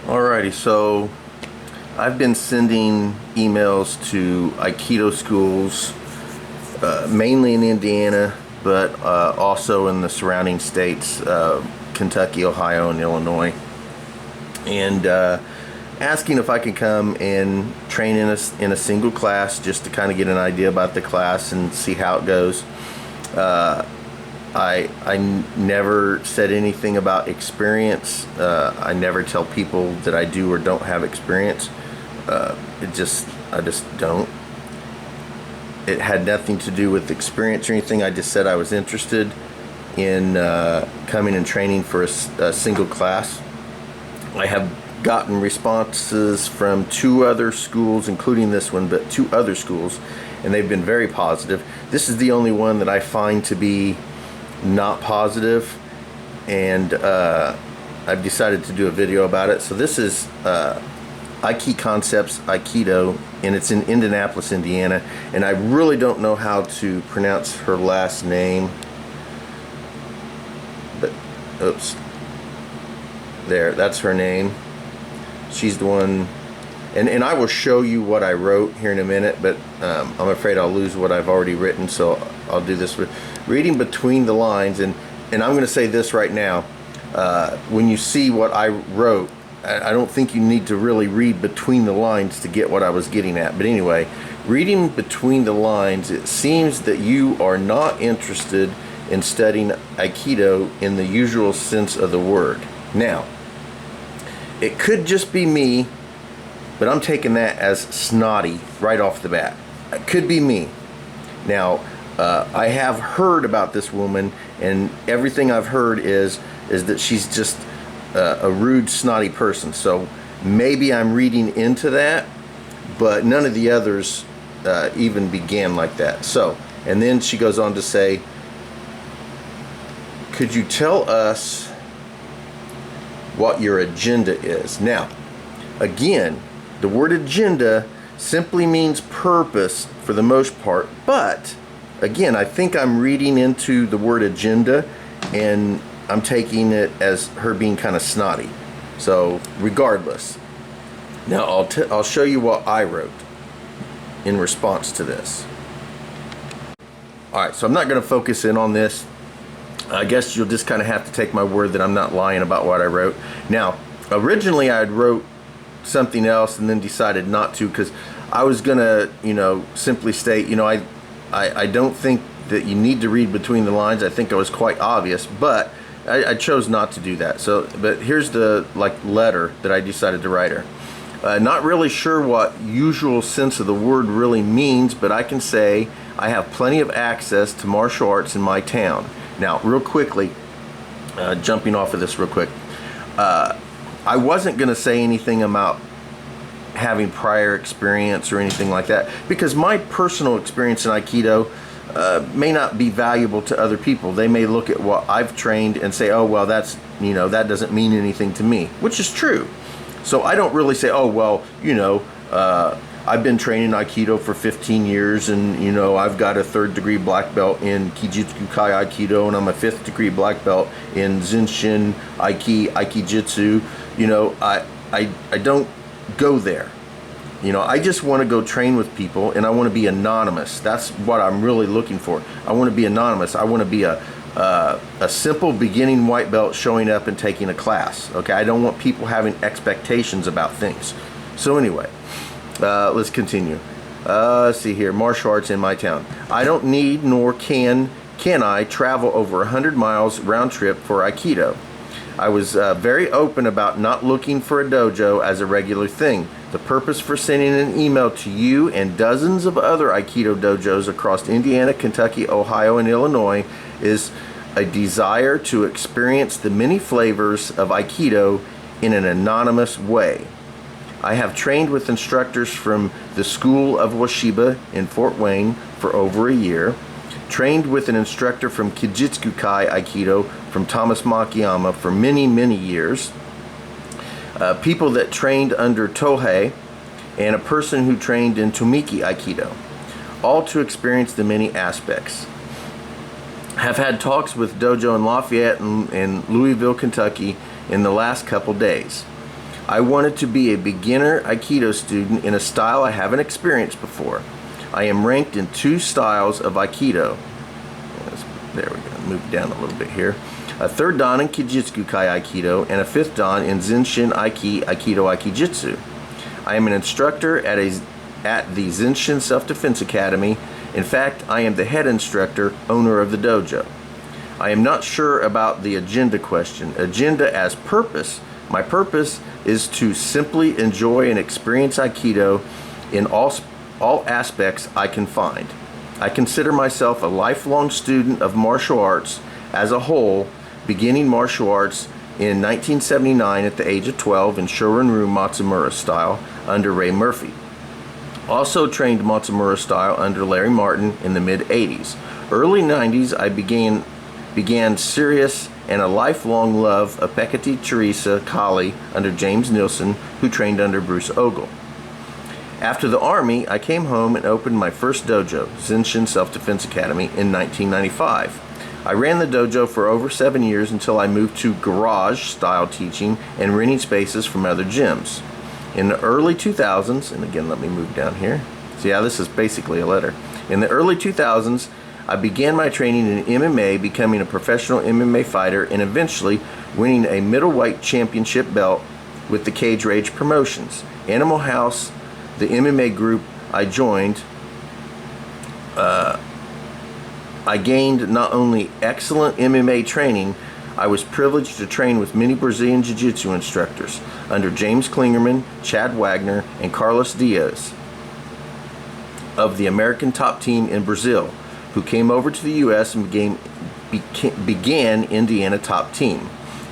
Alrighty, so I've been sending emails to Aikido schools, mainly in Indiana, but also in the surrounding states, Kentucky, Ohio, and Illinois, and asking if I can come and train in a single class just to kind of get an idea about the class and see how it goes. I never said anything about experience. I never tell people that I do or don't have experience. I just don't. It had nothing to do with experience or anything. I just said I was interested in coming and training for a single class. I have gotten responses from 2 other schools, including this one, but 2 other schools, and they've been very positive. This is the only one that I find to be not positive, and I've decided to do a video about it. So this is Aiki Concepts Aikido, and it's in Indianapolis, Indiana, and I really don't know how to pronounce her last name, but oops, there, that's her name. She's the one, and I will show you what I wrote here in a minute, but I'm afraid I'll lose what I've already written, so I'll do this with reading between the lines. And I'm going to say this right now, when you see what I wrote, I don't think you need to really read between the lines to get what I was getting at. But anyway, reading between the lines, it seems that you are not interested in studying Aikido in the usual sense of the word. Now, it could just be me, but I'm taking that as snotty right off the bat. It could be me. Now, I have heard about this woman, and everything I've heard is that she's just a rude, snotty person. So maybe I'm reading into that, but none of the others even began like that. So, and then she goes on to say, could you tell us what your agenda is? Now, again, the word agenda simply means purpose for the most part, but again, I think I'm reading into the word agenda, and I'm taking it as her being kind of snotty. So regardless, now I'll show you what I wrote in response to this. Alright, so I'm not going to focus in on this. I guess you'll just kind of have to take my word that I'm not lying about what I wrote. Now, originally I had wrote something else and then decided not to, because I was going to, simply state, I don't think that you need to read between the lines. I think I was quite obvious, but I chose not to do that. So, but here's the letter that I decided to write her. Not really sure what usual sense of the word really means, but I can say I have plenty of access to martial arts in my town. Now, real quickly, jumping off of this real quick, I wasn't going to say anything about having prior experience or anything like that, because my personal experience in Aikido may not be valuable to other people. They may look at what I've trained and say, oh, well, that's, that doesn't mean anything to me, which is true. So I don't really say, oh, well, I've been training Aikido for 15 years, and I've got a 3rd degree black belt in Kijutsu Kai Aikido, and I'm a 5th degree black belt in Zenshin Aikijitsu. I don't go there. I just want to go train with people, and I want to be anonymous. That's what I'm really looking for. I want to be anonymous. I want to be a simple beginning white belt showing up and taking a class. Okay, I don't want people having expectations about things. So anyway, let's continue. Let's see here. Martial arts in my town. I don't need nor can I travel over 100 miles round trip for Aikido. I was very open about not looking for a dojo as a regular thing. The purpose for sending an email to you and dozens of other Aikido dojos across Indiana, Kentucky, Ohio, and Illinois is a desire to experience the many flavors of Aikido in an anonymous way. I have trained with instructors from the School of Washiba in Fort Wayne for over a year, trained with an instructor from Kijutsu Kai Aikido from Thomas Makiyama for many, many years, people that trained under Tohei, and a person who trained in Tomiki Aikido, all to experience the many aspects. Have had talks with dojo in Lafayette and Louisville, Kentucky in the last couple days. I wanted to be a beginner Aikido student in a style I haven't experienced before. I am ranked in 2 styles of Aikido. There we go, move down a little bit here. A 3rd Dan in Kijitsu Kai Aikido and a 5th Dan in Zenshin Aiki Aikido Aikijitsu. I am an instructor at the Zenshin Self-Defense Academy. In fact, I am the head instructor, owner of the dojo. I am not sure about the agenda question. Agenda as purpose. My purpose is to simply enjoy and experience Aikido in all aspects I can find. I consider myself a lifelong student of martial arts as a whole, beginning martial arts in 1979 at the age of 12 in Shorin-ryu Matsumura style under Ray Murphy. Also trained Matsumura style under Larry Martin in the mid-80s. Early 90s I began serious and a lifelong love of Pekati Teresa Kali under James Nielsen, who trained under Bruce Ogle. After the Army, I came home and opened my first dojo, Zenshin Self-Defense Academy, in 1995. I ran the dojo for over 7 years until I moved to garage-style teaching and renting spaces from other gyms. In the early 2000s, and again let me move down here. So yeah, this is basically a letter. In the early 2000s, I began my training in MMA, becoming a professional MMA fighter and eventually winning a middleweight championship belt with the Cage Rage Promotions. Animal House, the MMA group I joined, I gained not only excellent MMA training, I was privileged to train with many Brazilian Jiu-Jitsu instructors under James Klingerman, Chad Wagner, and Carlos Diaz of the American top team in Brazil, who came over to the U.S. and began Indiana top team.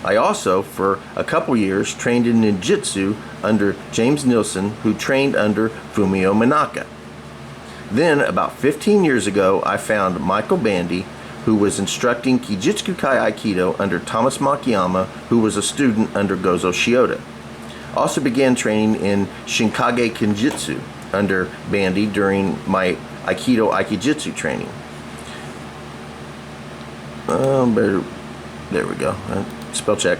I also, for a couple years, trained in ninjutsu under James Nielsen, who trained under Fumio Manaka. Then, about 15 years ago, I found Michael Bandy, who was instructing Kijitsu Kai Aikido under Thomas Makiyama, who was a student under Gozo Shioda. Also began training in Shinkage Kenjutsu under Bandy during my Aikido Aikijitsu training. There we go. Spell check.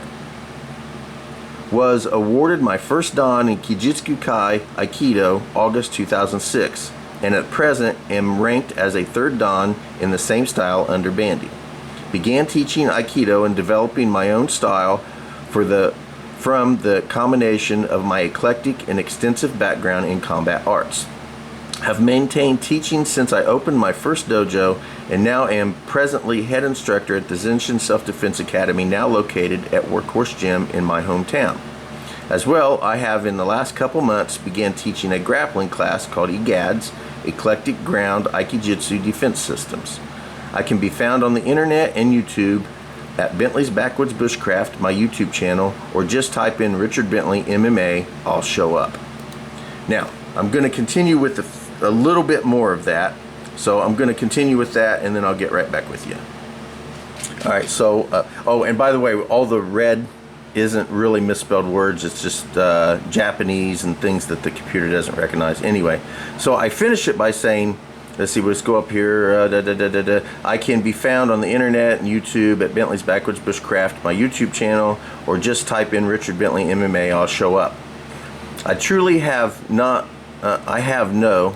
Was awarded my first Dan in Kijitsu Kai Aikido August 2006, and at present am ranked as a 3rd Dan in the same style under Bandy. Began teaching Aikido and developing my own style from the combination of my eclectic and extensive background in combat arts. Have maintained teaching since I opened my first dojo and now am presently head instructor at the Zenshin Self-Defense Academy, now located at Workhorse Gym in my hometown. As well, I have in the last couple months began teaching a grappling class called EGADS, Eclectic Ground Aikijitsu Defense Systems. I can be found on the internet and YouTube at Bentley's Backwoods Bushcraft, my YouTube channel, or just type in Richard Bentley MMA, I'll show up. Now, I'm going to continue with a little bit more of that. So I'm going to continue with that and then I'll get right back with you. Alright, so, oh, and by the way, all the red isn't really misspelled words, it's just Japanese and things that the computer doesn't recognize. Anyway, so I finish it by saying, let's see, let's go up here. I can be found on the internet and YouTube at Bentley's Backwoods Bushcraft, my YouTube channel, or just type in Richard Bentley MMA, I'll show up. I truly have not, I have no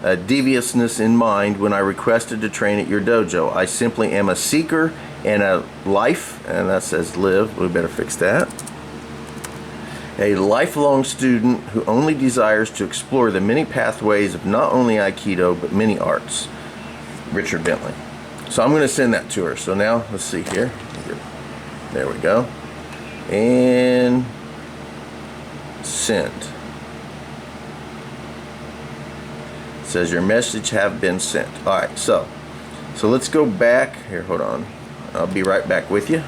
deviousness in mind when I requested to train at your dojo. I simply am a seeker and a life, and that says live, we better fix that. A lifelong student who only desires to explore the many pathways of not only Aikido, but many arts. Richard Bentley. So I'm going to send that to her. So now, let's see here. There we go. And send. It says your message have been sent. Alright, so let's go back. Here, hold on. I'll be right back with you.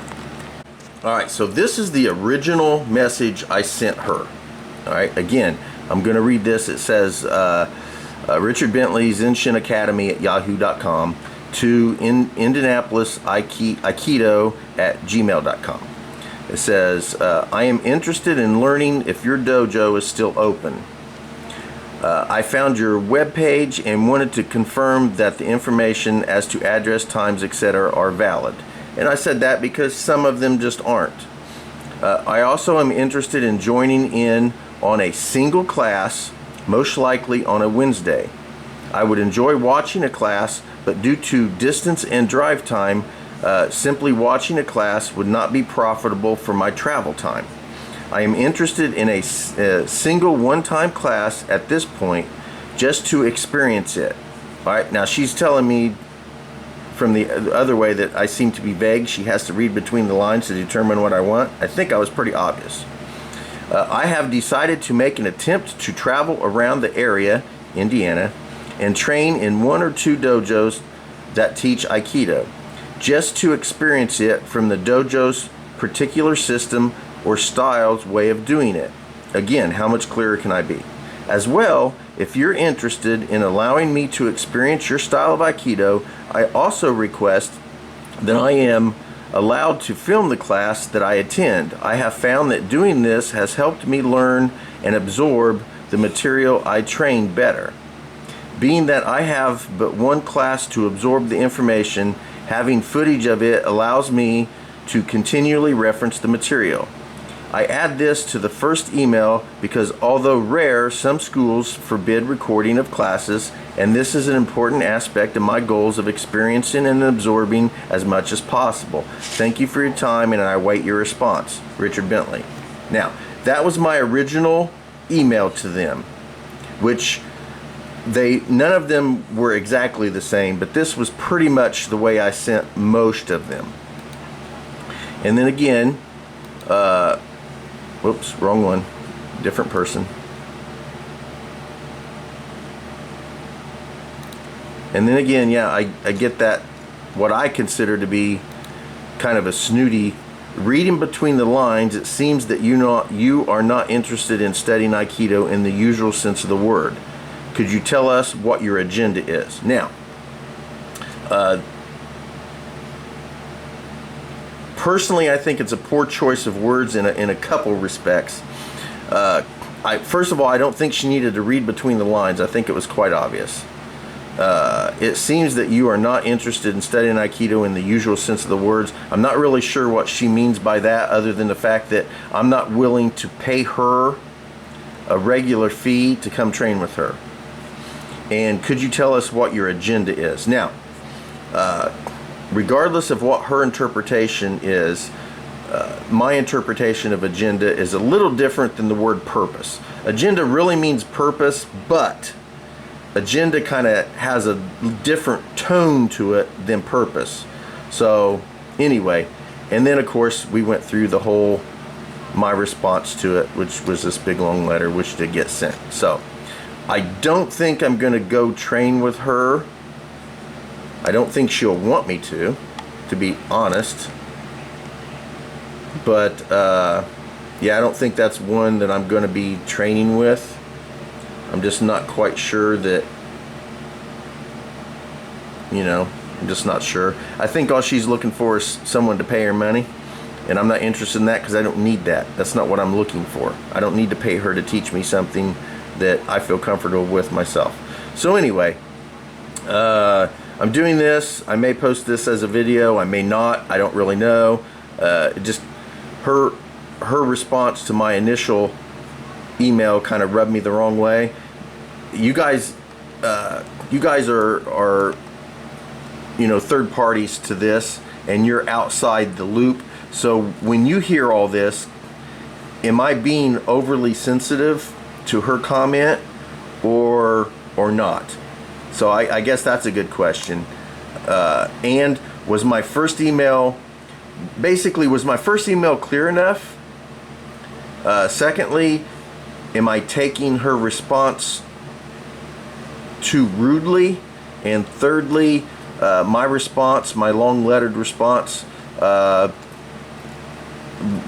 Alright, so this is the original message I sent her. Alright, again, I'm going to read this. It says, Richard Bentley, Zenshin Academy at yahoo.com to Indianapolis Aikido at gmail.com. It says, I am interested in learning if your dojo is still open. I found your webpage and wanted to confirm that the information as to address, times, etc. are valid. And I said that because some of them just aren't. I also am interested in joining in on a single class, most likely on a Wednesday. I would enjoy watching a class, but due to distance and drive time, simply watching a class would not be profitable for my travel time. I am interested in a single one-time class at this point, just to experience it. All right, now she's telling me from the other way that I seem to be vague. She has to read between the lines to determine what I want. I think I was pretty obvious. I have decided to make an attempt to travel around the area, Indiana, and train in 1 or 2 dojos that teach Aikido, just to experience it from the dojo's particular system or style's way of doing it. Again, how much clearer can I be? As well, if you're interested in allowing me to experience your style of Aikido, I also request that I am allowed to film the class that I attend. I have found that doing this has helped me learn and absorb the material I train better. Being that I have but one class to absorb the information, having footage of it allows me to continually reference the material. I add this to the first email because although rare, some schools forbid recording of classes, and this is an important aspect of my goals of experiencing and absorbing as much as possible. Thank you for your time, and I await your response. Richard Bentley. Now, that was my original email to them, which none of them were exactly the same, but this was pretty much the way I sent most of them. And then again, whoops, wrong one, different person. And then again, yeah, I get that, what I consider to be kind of a snooty, reading between the lines, it seems that you are not interested in studying Aikido in the usual sense of the word. Could you tell us what your agenda is? Now, personally, I think it's a poor choice of words in a couple respects. First of all, I don't think she needed to read between the lines. I think it was quite obvious. It seems that you are not interested in studying Aikido in the usual sense of the words. I'm not really sure what she means by that, other than the fact that I'm not willing to pay her a regular fee to come train with her. And could you tell us what your agenda is? Now, regardless of what her interpretation is, my interpretation of agenda is a little different than the word purpose. Agenda really means purpose, but agenda kind of has a different tone to it than purpose. So anyway, and then of course we went through the whole, my response to it, which was this big long letter which did get sent. So I don't think I'm going to go train with her. I don't think she'll want me to be honest. But yeah, I don't think that's one that I'm going to be training with. I'm just not quite sure that, I'm just not sure. I think all she's looking for is someone to pay her money, and I'm not interested in that because I don't need that. That's not what I'm looking for. I don't need to pay her to teach me something that I feel comfortable with myself. So anyway, I'm doing this. I may post this as a video. I may not. I don't really know. Just her response to my initial email kind of rubbed me the wrong way. You guys are third parties to this, and you're outside the loop. So when you hear all this, am I being overly sensitive to her comment or not? So I guess that's a good question. And was my first email clear enough? Secondly, am I taking her response too rudely? And thirdly, my response, my long lettered response,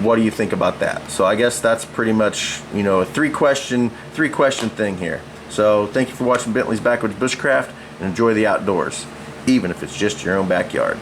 what do you think about that? So I guess that's pretty much, a three question thing here. So thank you for watching Bentley's Backwoods Bushcraft, and enjoy the outdoors, even if it's just your own backyard.